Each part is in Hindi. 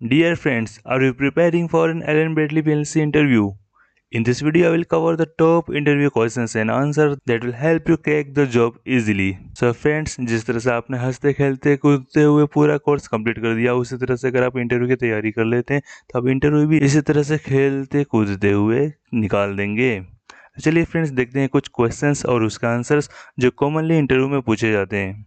Dear friends, are you preparing for an Ellen Bradley PLC interview? In this video, I will cover the top interview questions and answers that will help you crack the job easily. So friends, जिस तरह से आपने हंसते खेलते कूदते हुए पूरा कोर्स कंप्लीट कर दिया, उसी तरह से अगर आप इंटरव्यू की तैयारी कर लेते हैं तो आप इंटरव्यू भी इसी तरह से खेलते कूदते हुए निकाल देंगे। चलिए फ्रेंड्स, देखते हैं कुछ क्वेश्चंस और उसका आंसर्स जो कॉमनली इंटरव्यू में पूछे जाते हैं।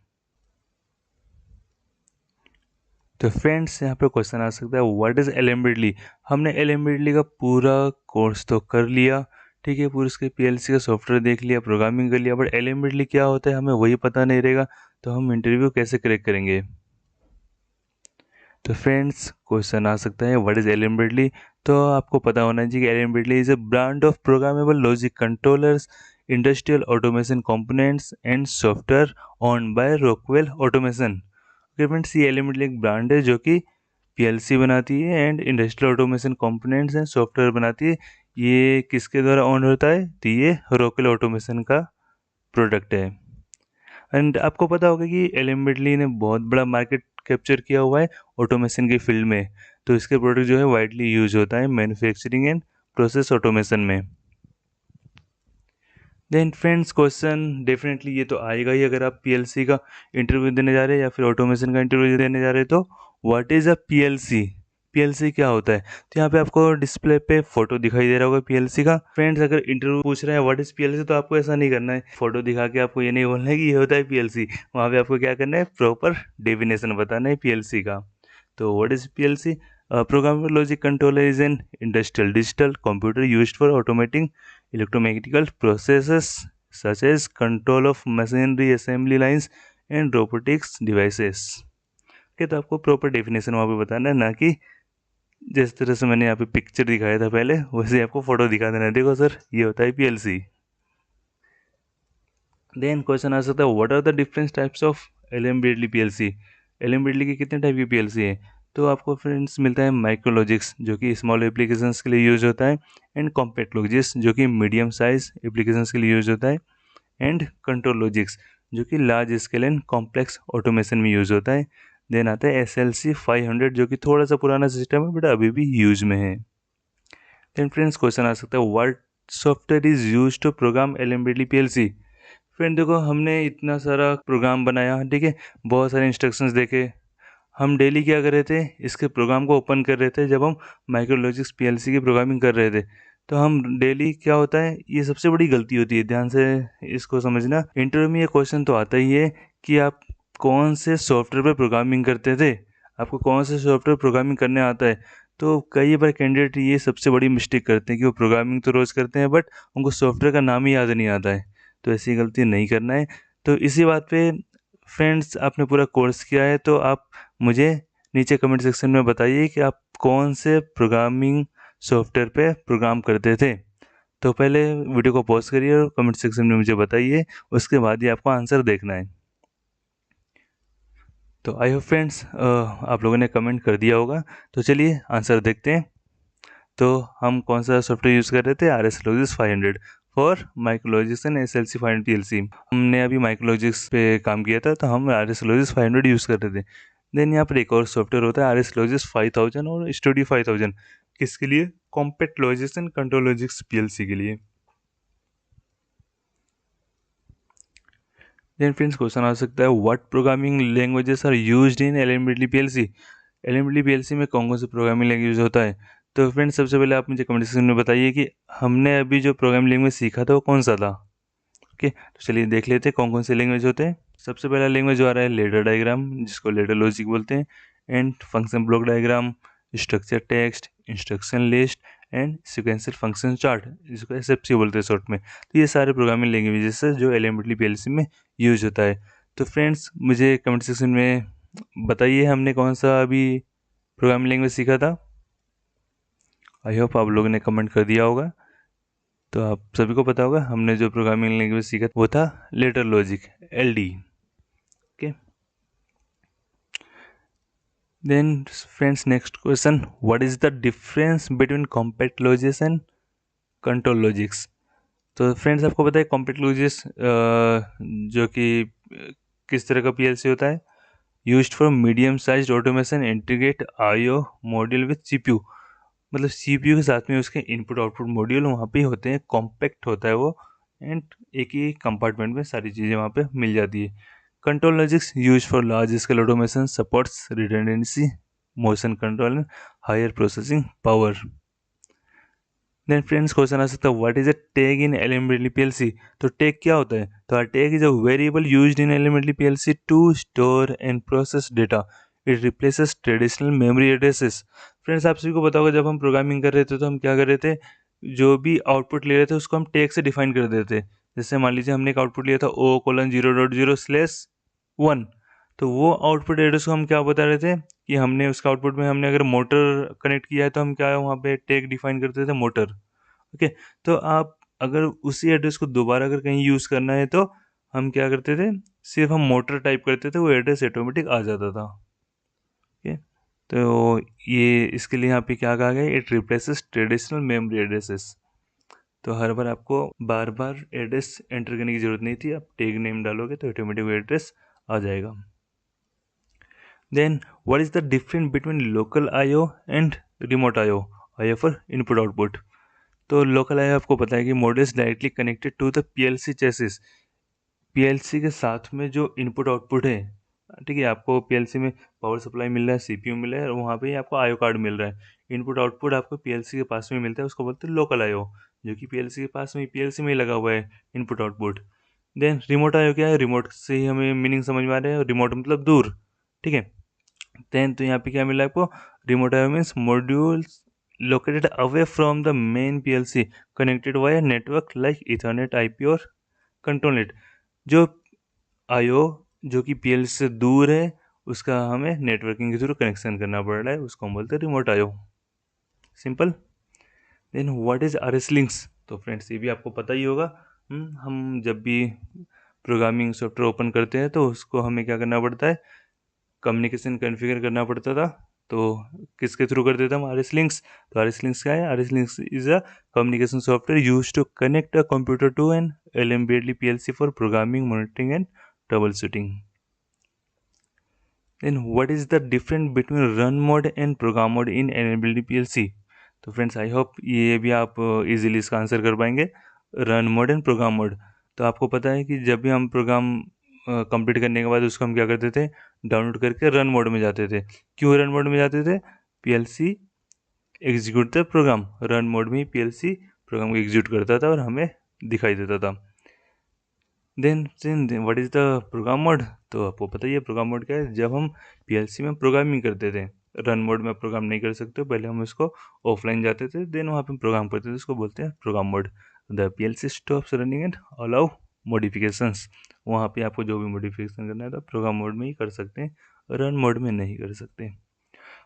तो फ्रेंड्स, यहाँ पे क्वेश्चन आ सकता है what is L M Bradley. हमने एल एम ब्रेडली का पूरा कोर्स तो कर लिया, ठीक है, पूरे उसके पीएलसी का सॉफ्टवेयर देख लिया, प्रोग्रामिंग कर लिया, बट एल एम ब्रेडली क्या होता है हमें वही पता नहीं रहेगा, तो हम इंटरव्यू कैसे क्रैक करेंगे। तो फ्रेंड्स, क्वेश्चन आ सकता है what is L M Bradley. तो आपको पता होना चाहिए कि L M Bradley is a brand of programmable logic controllers, industrial automation components and software owned by Rockwell automation. Okay friends, ये एलिमेंट एक ब्रांड है जो कि पीएलसी बनाती है and industrial automation components and software बनाती है। ये किसके द्वारा ओन होता है? तो ये रॉकवेल ऑटोमेशन का प्रोडक्ट है। एंड आपको पता होगा कि एलएम बिडली ने बहुत बड़ा मार्केट कैप्चर किया हुआ है ऑटोमेशन की फील्ड में, तो इसके प्रोडक्ट जो है वाइडली यूज होता है मैन्युफैक्चरिंग एंड प्रोसेस ऑटोमेशन में। देन फ्रेंड्स, क्वेश्चन डेफिनेटली ये तो आएगा ही अगर आप पीएलसी का इंटरव्यू देने जा रहे हैं या फिर ऑटोमेशन का इंटरव्यू देने जा रहे हैं, तो what is a PLC. PLC क्या होता है? तो यहाँ पे आपको डिस्प्ले पे फोटो दिखाई दे रहा होगा पीएलसी का। फ्रेंड्स, अगर इंटरव्यू पूछ रहे हैं व्हाट इज़ पीएलसी, तो आपको ऐसा नहीं करना है फोटो दिखा के आपको ये नहीं बोलना है कि ये होता है पीएलसी। वहाँ पे आपको क्या करना है, प्रॉपर डेफिनेशन बताना है पीएलसी का। तो what is PLC? Programmable logic controller is an industrial digital computer used for automating electromechanical processes such as control of machinery, assembly lines and robotics devices। ठीक है, तो आपको प्रॉपर डेफिनेशन वहाँ पे बताना है, ना कि जिस तरह से मैंने यहाँ पे पिक्चर दिखाया था पहले वैसे आपको फोटो दिखा देना है, देखो सर ये होता है पीएलसी। देन क्वेश्चन आ सकता है what are the different types of LM Bradley PLC. LM Bradley के कितने टाइप की पीएलसी है? तो आपको फ्रेंड्स मिलता है माइक्रोलॉजिक्स जो कि स्मॉल एप्लीकेशंस के लिए यूज होता है, एंड कॉम्पैक्ट लॉजिक्स जो कि मीडियम साइज एप्लीकेशंस के लिए यूज होता है, एंड कंट्रोल लॉजिक्स जो कि large scale and complex automation में यूज होता है। देन आता है SLC 500 जो कि थोड़ा सा पुराना सिस्टम है बट अभी भी यूज में है। देन फ्रेंड्स, क्वेश्चन आ सकता है what software is use to program LM Bradley PLC. Friend देखो, हमने इतना सारा प्रोग्राम बनाया, ठीक है, बहुत सारे इंस्ट्रक्शंस देखे, हम डेली क्या कर रहे थे, इसके प्रोग्राम को ओपन कर रहे थे। जब हम माइक्रोलॉजिक्स पीएलसी की प्रोग्रामिंग कर रहे थे तो हम डेली क्या होता है, ये सबसे बड़ी गलती होती है, ध्यान से इसको समझना। इंटरव्यू में ये क्वेश्चन तो आता ही है कि आप कौन से सॉफ्टवेयर पर प्रोग्रामिंग करते थे, आपको कौन से सॉफ्टवेयर प्रोग्रामिंग करने आता है। तो कई बार कैंडिडेट ये सबसे बड़ी मिस्टेक करते हैं कि वो प्रोग्रामिंग तो रोज़ करते हैं बट उनको सॉफ्टवेयर का नाम ही याद नहीं आता है। तो ऐसी गलती नहीं करना है। तो इसी बात पे फ्रेंड्स, आपने पूरा कोर्स किया है तो आप मुझे नीचे कमेंट सेक्शन में बताइए कि आप कौन से प्रोग्रामिंग सॉफ्टवेयर पे प्रोग्राम करते थे। तो पहले वीडियो को पॉज करिए और कमेंट सेक्शन में मुझे बताइए, उसके बाद ही आपको आंसर देखना है। तो आई होप फ्रेंड्स आप लोगों ने कमेंट कर दिया होगा। तो चलिए आंसर देखते हैं। तो हम कौन सा सॉफ्टवेयर यूज़ कर रहे थे? RSLogix 500 for micrologix and SLC 500 PLC। हमने अभी माइक्रोलॉजिक्स पे काम किया था तो हम RSLogix 500 यूज़ कर रहे थे। देन यहाँ पर एक और सॉफ्टवेयर होता है RSLogix 5000 और स्टूडियो 5000। किसके लिए? Compact Logix and control Logix PLC के लिए। देन फ्रेंड्स, क्वेश्चन आ सकता है what programming languages are used in LMDT PLC। LMDT PLC में कौन कौन से प्रोग्रामिंग लैंग्वेज होता है? तो फ्रेंड्स, सबसे पहले आप मुझे कमेंट सेक्शन में बताइए कि हमने अभी जो प्रोग्रामिंग लैंग्वेज सीखा था वो कौन सा था। ओके, तो चलिए देख लेते हैं कौन कौन से लैंग्वेज होते हैं। सबसे पहला लैंग्वेज जो आ रहा है लेडर डायग्राम, जिसको लेडर लॉजिक बोलते हैं, and function block diagram, structure text, instruction list and sequential function chart, जिसको SFC बोलते हैं शॉर्ट में। तो ये सारे प्रोग्रामिंग लैंग्वेजेस है जो LMDT PLC में यूज होता है। तो फ्रेंड्स, मुझे कमेंट सेक्शन में बताइए हमने कौन सा अभी प्रोग्रामिंग लैंग्वेज सीखा था। आई होप आप लोगों ने कमेंट कर दिया होगा। तो आप सभी को पता होगा हमने जो प्रोग्रामिंग लैंग्वेज सीखा वो था ladder logic, LD। Okay, then friends, next question, what is the difference between compact Logix and control Logix. तो फ्रेंड्स, आपको पता है कॉम्पैक्ट लॉजिक्स जो कि किस तरह का PLC होता है? Used for medium size automation integrate IO module with CPU. मतलब सीपीयू के साथ में उसके इनपुट आउटपुट मॉड्यूल वहाँ पे होते हैं, कॉम्पैक्ट होता है वो, एंड एक ही कंपार्टमेंट में सारी चीज़ें वहाँ पे मिल जाती है। Control logix use for large scale automation, supports redundancy, motion control and higher processing power. Then friends question आ सकता है what is a tag in Allen Bradley PLC. तो टैग क्या होता है? तो tag is a variable used in Allen Bradley PLC to store and process data. It replaces traditional memory addresses. Friends आप सभी को पता होगा जब हम प्रोग्रामिंग कर रहे थे तो हम क्या कर रहे थे, जो भी आउटपुट ले रहे थे उसको हम टैग से डिफाइन कर देते थे। जैसे मान लीजिए हमने एक आउटपुट लिया था O:0.0/1, तो वो आउटपुट एड्रेस को हम क्या बता रहे थे कि हमने उसका आउटपुट में हमने अगर मोटर कनेक्ट किया है तो हम क्या वहाँ पे टैग डिफाइन करते थे मोटर। ओके, तो आप अगर उसी एड्रेस को दोबारा अगर कहीं यूज़ करना है तो हम क्या करते थे, सिर्फ हम मोटर टाइप करते थे, वो एड्रेस ऑटोमेटिक आ जाता था। ओके, तो ये इसके लिए यहाँ पे क्या कहा गया, it replaces traditional memory addresses. तो हर बार आपको बार बार एड्रेस एंटर करने की ज़रूरत नहीं थी, आप टैग नेम डालोगे तो ऑटोमेटिक वो एड्रेस आ जाएगा। Then what is the difference between local IO and remote IO for input output. तो लोकल आई आपको पता है कि mode is directly connected to the PLC chassis. PLC के साथ में जो इनपुट आउटपुट है, ठीक है, आपको पीएलसी में पावर सप्लाई मिल रहा है, सीपीयू मिल रहा है, और वहाँ पे ही आपको आईओ कार्ड मिल रहा है। इनपुट आउटपुट आपको पीएलसी के पास में मिलता है, उसको बोलते हैं लोकल आईओ, जो कि पीएलसी के पास में पीएलसी में ही लगा हुआ है input output. Then remote IO क्या है? रिमोट से ही हमें मीनिंग समझ में आ रहा है, रिमोट मतलब दूर, ठीक है। देन तो यहाँ पे क्या मिला आपको, remote IO means modules located away from the main PLC connected via network like Ethernet, IP और कंट्रोल नेट। जो आईओ जो कि पीएलसी से दूर है उसका हमें नेटवर्किंग के थ्रू कनेक्शन करना पड़ रहा है, उसको हम बोलते हैं remote IO. Simple. Then what is RS links. तो फ्रेंड्स ये भी आपको पता ही होगा, हम जब भी प्रोग्रामिंग सॉफ्टवेयर ओपन करते हैं तो उसको हमें क्या करना पड़ता है, कम्युनिकेशन कॉन्फ़िगर करना पड़ता था। तो किसके थ्रू करते थे हम? RS links. तो आरएस लिंक्स क्या है? RS links is a communication software used to connect a computer to an LM PLC for programming, monitoring and troubleshooting. Then what is the difference between run mode and program mode in LM PLC. तो फ्रेंड्स आई होप ये भी आप इजीली इसका आंसर कर पाएंगे, run mode and program mode. तो आपको पता है कि जब भी हम प्रोग्राम कंप्लीट करने के बाद उसको हम क्या करते थे, डाउनलोड करके रन मोड में जाते थे। क्यों रन मोड में जाते थे? PLC execute the program, run mode में ही पीएलसी प्रोग्राम को एग्जीक्यूट करता था और हमें दिखाई देता था। Then what is the program mode. तो आपको पता ही है प्रोग्राम मोड क्या है, जब हम पीएलसी में प्रोग्रामिंग करते थे। रन मोड में प्रोग्राम नहीं कर सकते, पहले हम उसको ऑफलाइन जाते थे, देन वहाँ पे प्रोग्राम करते थे, उसको बोलते हैं program mode. The PLC stops running and allow modifications. वहाँ पे आपको जो भी मॉडिफिकेशन करना है तो प्रोग्राम मोड में ही कर सकते हैं, रन मोड में नहीं कर सकते।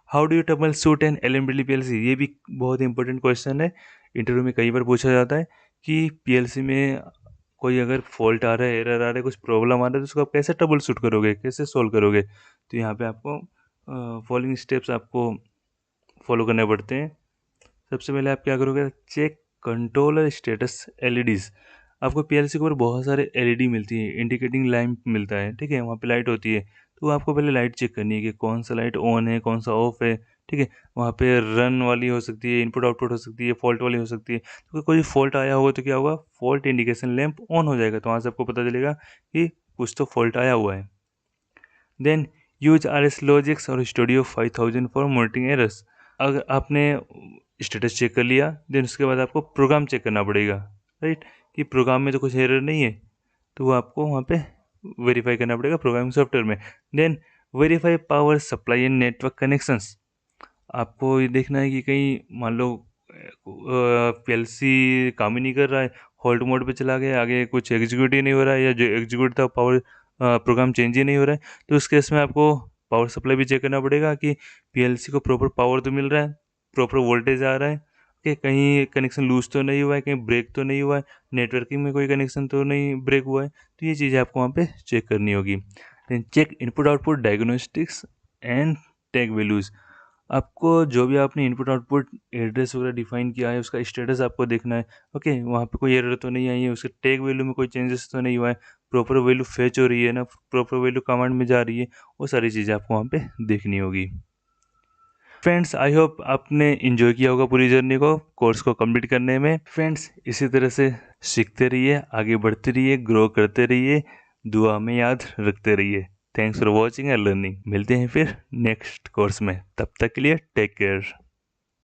How do you troubleshoot an LM PLC. ये भी बहुत इंपॉर्टेंट क्वेश्चन है, इंटरव्यू में कई बार पूछा जाता है कि पीएलसी में कोई अगर फॉल्ट आ रहा है, एरर आ रहा है, कुछ प्रॉब्लम आ रहा है तो उसको आप कैसे ट्रबल शूट करोगे, कैसे सोल्व करोगे। तो यहाँ पे आपको फॉलोइंग स्टेप्स आपको फॉलो करने पड़ते हैं। सबसे पहले आप क्या करोगे, चेक कंट्रोलर स्टेटस LEDs। आपको पीएलसी के ऊपर बहुत सारे LED मिलती है, इंडिकेटिंग लैंप मिलता है, ठीक है, वहाँ पे लाइट होती है। तो आपको पहले लाइट चेक करनी है कि कौन सा लाइट ऑन है, कौन सा ऑफ है, ठीक है। वहाँ पे रन वाली हो सकती है, इनपुट आउटपुट हो सकती है, फॉल्ट वाली हो सकती है। तो कोई फॉल्ट आया होगा तो क्या होगा, फॉल्ट इंडिकेशन लैंप ऑन हो जाएगा, तो वहाँ से आपको पता चलेगा कि कुछ तो फॉल्ट आया हुआ है। देन यूज RS लॉजिक्स और स्टूडियो 5000 फॉर मॉनिटरिंग एरर्स। अगर आपने स्टेटस चेक कर लिया, देन उसके बाद आपको प्रोग्राम चेक करना पड़ेगा, राइट, कि प्रोग्राम में तो कुछ एरर नहीं है, तो वो आपको वहाँ पे वेरीफाई करना पड़ेगा प्रोग्रामिंग सॉफ्टवेयर में। Then verify power supply and network connections. आपको ये देखना है कि कहीं मान लो पीएलसी काम ही नहीं कर रहा है, होल्ड मोड पे चला गया, आगे कुछ एग्जीक्यूट ही नहीं हो रहा है, या जो एग्जीक्यूट था पावर प्रोग्राम चेंज ही नहीं हो रहा है, तो उस केस में आपको पावर सप्लाई भी चेक करना पड़ेगा कि पीएलसी को प्रॉपर पावर तो मिल रहा है, प्रॉपर वोल्टेज आ रहा है, कि कहीं कनेक्शन लूज तो नहीं हुआ है, कहीं ब्रेक तो नहीं हुआ है, नेटवर्किंग में कोई कनेक्शन तो नहीं ब्रेक हुआ है। तो ये चीज़ें आपको वहाँ पे चेक करनी होगी। Then check input output diagnostics and tag values. आपको जो भी आपने इनपुट आउटपुट एड्रेस वगैरह डिफाइन किया है उसका स्टेटस आपको देखना है। ओके, वहाँ पे कोई एरर तो नहीं आई है, उसके टैग वैल्यू में कोई चेंजेस तो नहीं हुआ है, प्रॉपर वैल्यू फेच हो रही है ना, प्रॉपर वैल्यू कमांड में जा रही है, वो सारी चीज़ें आपको वहाँ पे देखनी होगी। फ्रेंड्स, आई होप आपने इन्जॉय किया होगा पूरी जर्नी को, कोर्स को कंप्लीट करने में। फ्रेंड्स, इसी तरह से सीखते रहिए, आगे बढ़ते रहिए, ग्रो करते रहिए, दुआ में याद रखते रहिए। Thanks for watching and learning. मिलते हैं फिर नेक्स्ट कोर्स में, तब तक के लिए टेक केयर।